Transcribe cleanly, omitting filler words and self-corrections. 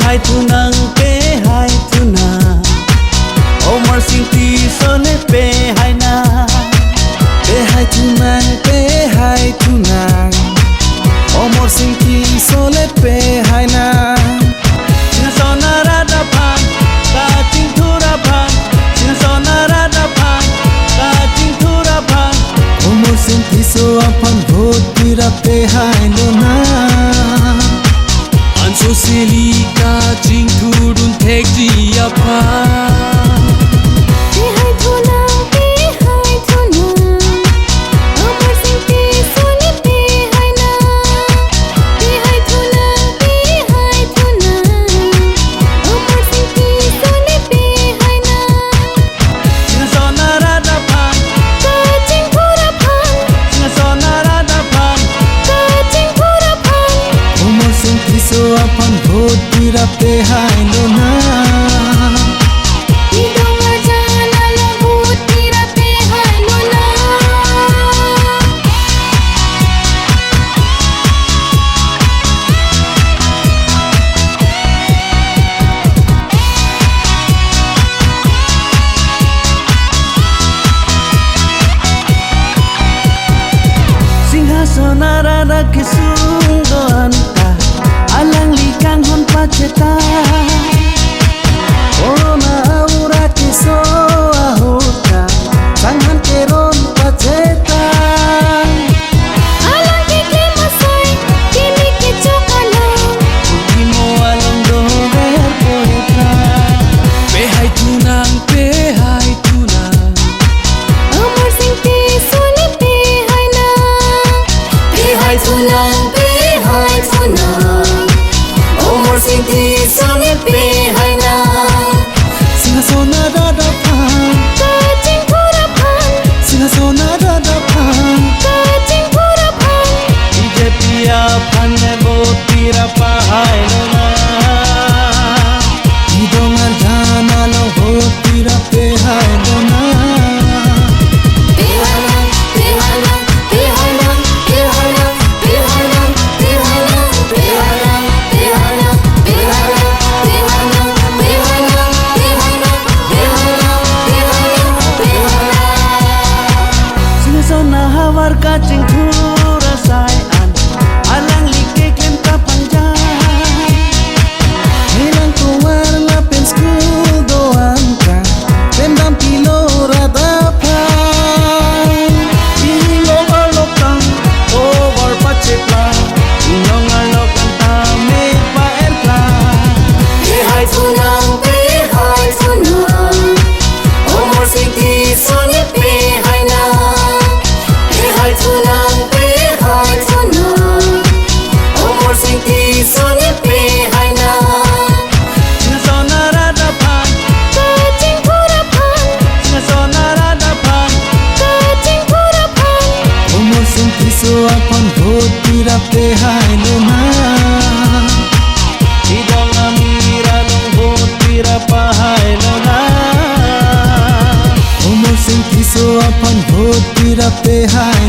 hai tu nang pe hai tu na Omar sing ti sone pe hai na pe hai tu nang pe hai tu nang Omar sing ti sole pe hai na Sina sona rada pan ka ting thura pan Sina sona rada pan ka ting thura pan Omar sing ti so apan bhot tira pe hai lo na Anso seli ka ting thurun thek ji apa so apan bhot tira pe hai lo na Singhasana rada kisung anta alang likang hon pacheta corona aura kiso ahota sanghan keron pacheta alang ke masai kimi ke chokala ultimo along do ver poeta pe hai tunang Omar sing ti sole pe hai na pe hai tunang pe hai tunang Omar sing ti sole pe hai na singa sona rada pan ka ting thura pan singa sona rada pan ka ting thura pan Pia phane botira pahai na idonga jana lo bhot tira pe hai lo na pe hai na pe hai na pe hai na pe hai na pe hai na pe hai na pe hai na pe hai na pe hai na pe hai na pe hai na pe hai na pe hai na pe hai na pe hai na Singa sona hawar ka ching thura sai an alang like klem ka panjai Helang kuwar la pen school do anta Tendam pilo rada pan Ilong alokang over pachepla Ilong alokan ta me pa erpla pe hai tunang pe hai tunang Omar sing ti sole pe hai na pe hai tunang pe hai tunang Omar sing ti sole pe hai na Singa sona rada pan ka ting thura pan Singa sona rada pan ka ting thura pan Omar sing ti so apan bhot tira pe hai lo na Idong amira long botira pahai na Omar sing ti so apan bhot tira pe hai